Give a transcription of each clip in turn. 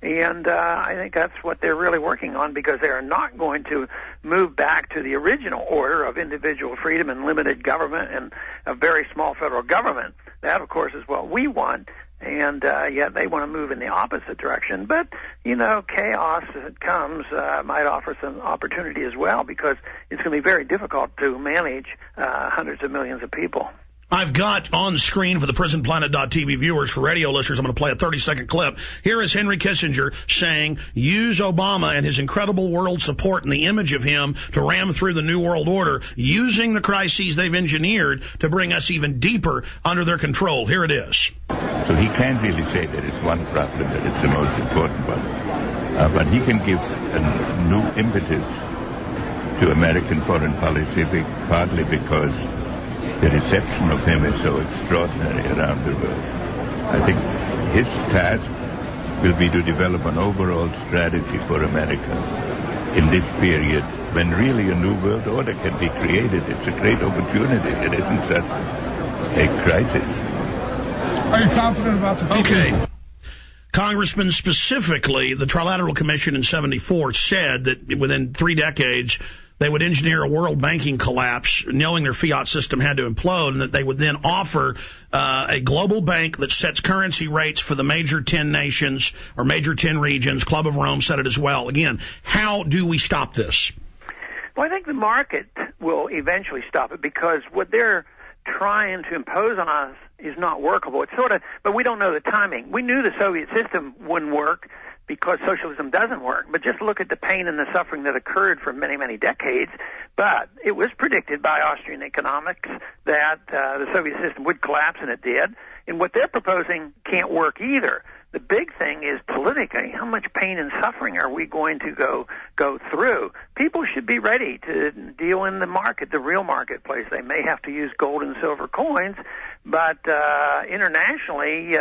And I think that's what they're really working on, because they are not going to move back to the original order of individual freedom and limited government and a very small federal government. That, of course, is what we want. And yet they want to move in the opposite direction. But, chaos as it comes might offer some opportunity as well, because it's going to be very difficult to manage hundreds of millions of people. I've got on screen for the PrisonPlanet.tv viewers, for radio listeners, I'm going to play a 30-second clip. Here is Henry Kissinger saying, use Obama and his incredible world support and the image of him to ram through the New World Order, using the crises they've engineered to bring us even deeper under their control. Here it is. So he can't really say that it's one problem, that it's the most important one. But he can give a new impetus to American foreign policy, partly because the reception of him is so extraordinary around the world. I think his task will be to develop an overall strategy for America in this period when really a new world order can be created. It's a great opportunity. It isn't such a crisis. Are you confident about the people? Okay. Congressman, specifically, the Trilateral Commission in 74 said that within 3 decades, they would engineer a world banking collapse, knowing their fiat system had to implode, and that they would then offer a global bank that sets currency rates for the major 10 nations or major 10 regions. Club of Rome said it as well. Again, how do we stop this? Well, I think the market will eventually stop it, because what they're trying to impose on us is not workable. It's but we don't know the timing. We knew the Soviet system wouldn't work, because socialism doesn't work. But just look at the pain and the suffering that occurred for many, many decades. But it was predicted by Austrian economics that the Soviet system would collapse, and it did. And what they're proposing can't work either. The big thing is politically, how much pain and suffering are we going to go through? People should be ready to deal in the market, the real marketplace. They may have to use gold and silver coins, but internationally,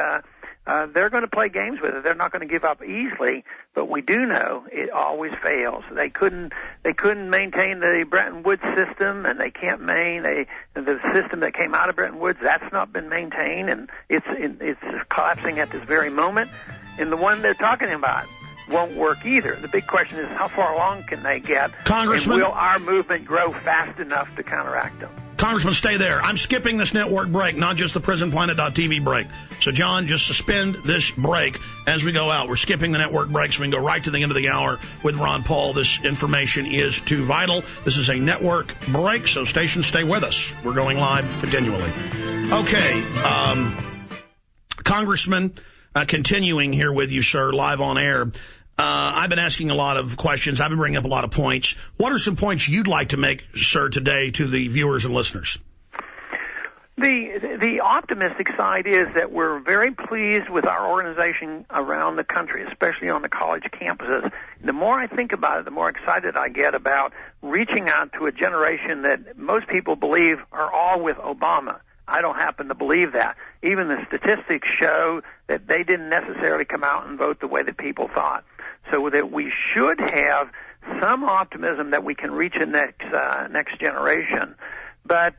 they're going to play games with it. They're not going to give up easily, but we do know it always fails. They couldn't maintain the Bretton Woods system, and they can't maintain the system that came out of Bretton Woods. That's not been maintained, and it's collapsing at this very moment. And the one they're talking about won't work either. The big question is, how far along can they get? Congressman, and will our movement grow fast enough to counteract them? Congressman, stay there. I'm skipping this network break, not just the PrisonPlanet.tv break. So, John, just suspend this break as we go out. We're skipping the network break so we can go right to the end of the hour with Ron Paul. This information is too vital. This is a network break, so stations, stay with us. We're going live continually. Okay, Congressman, continuing here with you, sir, live on air. I've been asking a lot of questions. I've been bringing up a lot of points. What are some points you'd like to make, sir, today to the viewers and listeners? The optimistic side is that we're very pleased with our organization around the country, especially on the college campuses. The more I think about it, the more excited I get about reaching out to a generation that most people believe are all with Obama. I don't happen to believe that. Even the statistics show that they didn't necessarily come out and vote the way that people thought. So that we should have some optimism that we can reach a next generation. But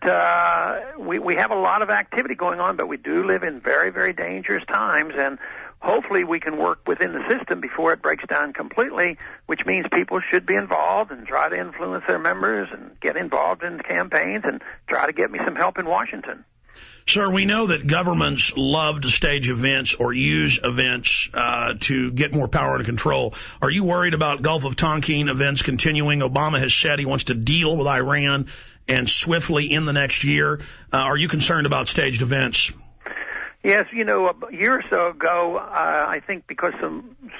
we have a lot of activity going on, but we do live in very, very dangerous times, and hopefully we can work within the system before it breaks down completely, which means people should be involved and try to influence their members and get involved in campaigns and try to get me some help in Washington. Sir, we know that governments love to stage events or use events to get more power and control. Are you worried about Gulf of Tonkin events continuing? Obama has said he wants to deal with Iran and swiftly in the next year. Are you concerned about staged events? Yes, a year or so ago, I think because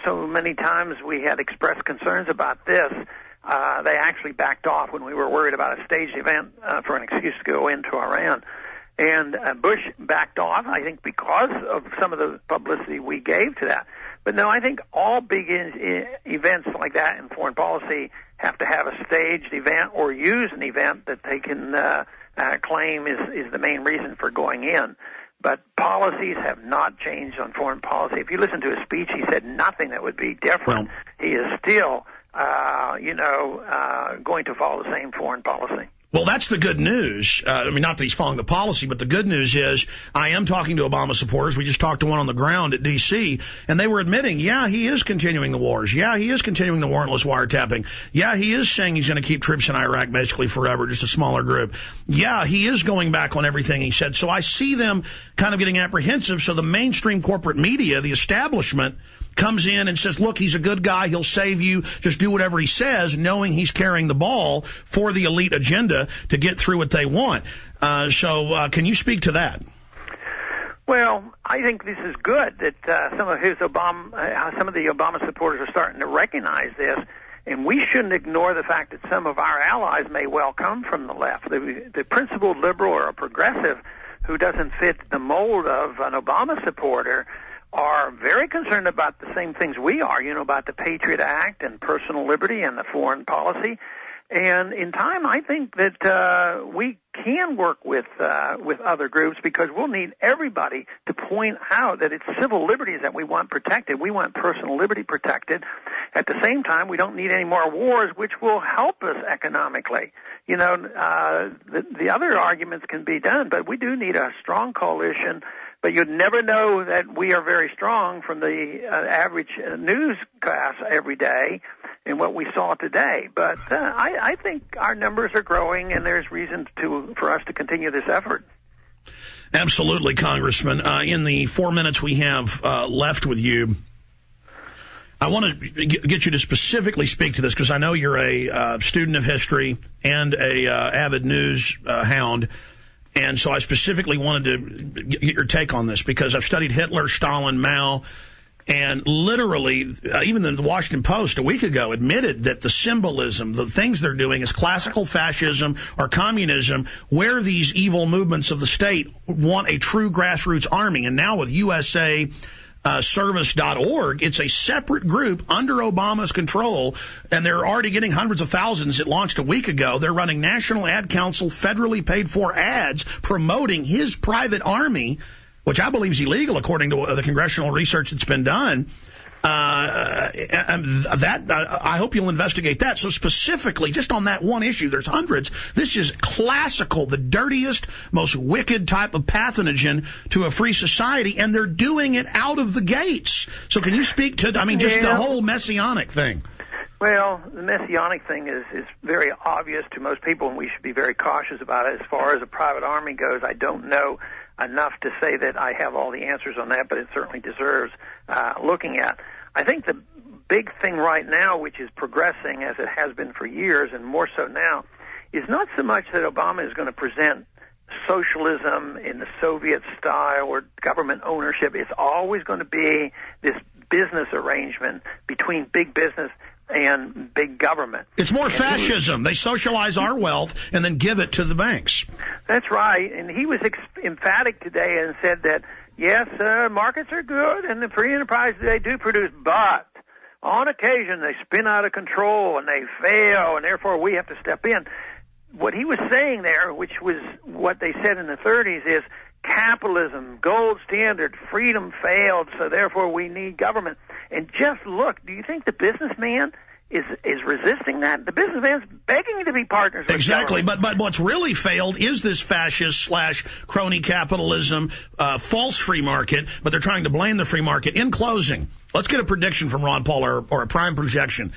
so many times we had expressed concerns about this, they actually backed off when we were worried about a staged event for an excuse to go into Iran. And Bush backed off, I think, because of some of the publicity we gave to that. But no, I think all big events like that in foreign policy have to have a staged event or use an event that they can claim is the main reason for going in. But policies have not changed on foreign policy. If you listen to his speech, he said nothing that would be different. He is still, going to follow the same foreign policy. Well, that's the good news. I mean, not that he's following the policy, but the good news is I am talking to Obama supporters. We just talked to one on the ground at D.C., and they were admitting, yeah, he is continuing the wars. Yeah, he is continuing the warrantless wiretapping. Yeah, he is saying he's going to keep troops in Iraq basically forever, just a smaller group. Yeah, he is going back on everything he said. So I see them kind of getting apprehensive. So the mainstream corporate media, the establishment, comes in and says, look, he's a good guy. He'll save you. Just do whatever he says, knowing he's carrying the ball for the elite agenda to get through what they want. So can you speak to that? Well, I think this is good that some of the Obama supporters are starting to recognize this, and we shouldn't ignore the fact that some of our allies may well come from the left. The principled liberal or a progressive who doesn't fit the mold of an Obama supporter are very concerned about the same things we are, about the Patriot Act and personal liberty and the foreign policy. And in time, I think that we can work with other groups, because we'll need everybody to point out that it's civil liberties that we want protected. We want personal liberty protected. At the same time, we don't need any more wars, which will help us economically. The other arguments can be done, but we do need a strong coalition. But you'd never know that we are very strong from the average newscast every day and what we saw today. But I think our numbers are growing, and there's reason for us to continue this effort. Absolutely, Congressman. In the 4 minutes we have left with you, I want to get you to specifically speak to this, because I know you're a student of history and a avid news hound. And so I specifically wanted to get your take on this, because I've studied Hitler, Stalin, Mao, and literally even the Washington Post a week ago admitted that the symbolism, the things they're doing is classical fascism or communism, where these evil movements of the state want a true grassroots army. And now with USA service.org, it's a separate group under Obama's control, and they're already getting hundreds of thousands. It launched a week ago. They're running National Ad Council federally paid for ads promoting his private army, which I believe is illegal according to the congressional research that's been done. I hope you'll investigate that. So specifically, just on that one issue, there's hundreds. This is classical, the dirtiest, most wicked type of pathogen to a free society, and they're doing it out of the gates. So can you speak to, just the whole messianic thing? Well, the messianic thing is very obvious to most people, and we should be very cautious about it. As far as a private army goes, I don't know enough to say that I have all the answers on that, but it certainly deserves looking at. I think the big thing right now, which is progressing as it has been for years and more so now, is not so much that Obama is going to present socialism in the Soviet style or government ownership. It's always going to be this business arrangement between big business and big government. It's more fascism. They socialize our wealth and then give it to the banks. That's right. And he was emphatic today and said that, yes, markets are good and the free enterprise they do produce, but on occasion they spin out of control and they fail, and therefore we have to step in. What he was saying there, which was what they said in the 30s, is capitalism, gold standard, freedom failed, so therefore we need government. And just look, do you think the businessman is resisting that? The businessman's begging to be partners with exactly, government. but what's really failed is this fascist / crony capitalism, false free market, but they're trying to blame the free market. In closing, let's get a prediction from Ron Paul or a prime projection.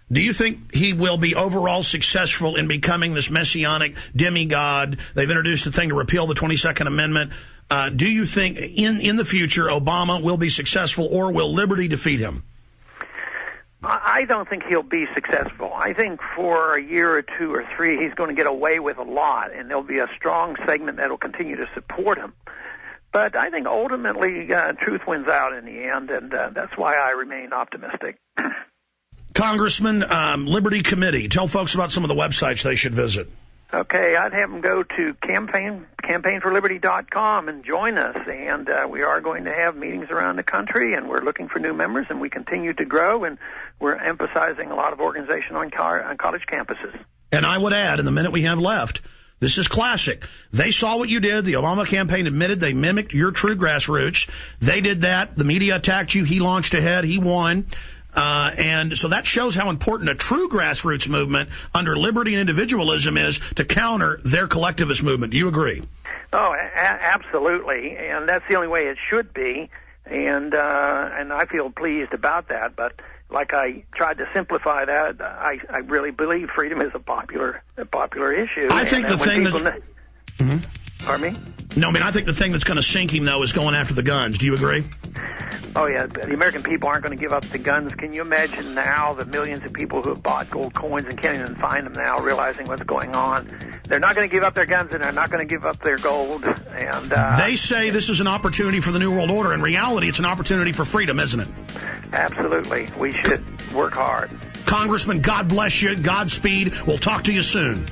Do you think he will be overall successful in becoming this messianic demigod? They've introduced a thing to repeal the 22nd Amendment. Do you think in the future Obama will be successful, or will liberty defeat him? I don't think he'll be successful. I think for a year or two or three he's going to get away with a lot, and there'll be a strong segment that will continue to support him. But I think ultimately truth wins out in the end, and that's why I remain optimistic. Congressman, Liberty Committee, tell folks about some of the websites they should visit. Okay, I'd have them go to campaignforliberty.com and join us. And we are going to have meetings around the country, and we're looking for new members, and we continue to grow, and we're emphasizing a lot of organization on college campuses. And I would add, in the minute we have left, this is classic. They saw what you did. The Obama campaign admitted they mimicked your true grassroots. They did that. The media attacked you. He launched ahead. He won. And so that shows how important a true grassroots movement under liberty and individualism is to counter their collectivist movement. Do you agree? Oh, absolutely, and that's the only way it should be, and I feel pleased about that. But like I tried to simplify that, I really believe freedom is a popular issue. I think the thing that... Pardon me? No, I mean, I think the thing that's going to sink him, though, is going after the guns. Do you agree? Oh, yeah. The American people aren't going to give up the guns. Can you imagine now the millions of people who have bought gold coins and can't even find them now, realizing what's going on? They're not going to give up their guns, and they're not going to give up their gold. And they say this is an opportunity for the New World Order. In reality, it's an opportunity for freedom, isn't it? Absolutely. We should work hard. Congressman, God bless you. Godspeed. We'll talk to you soon.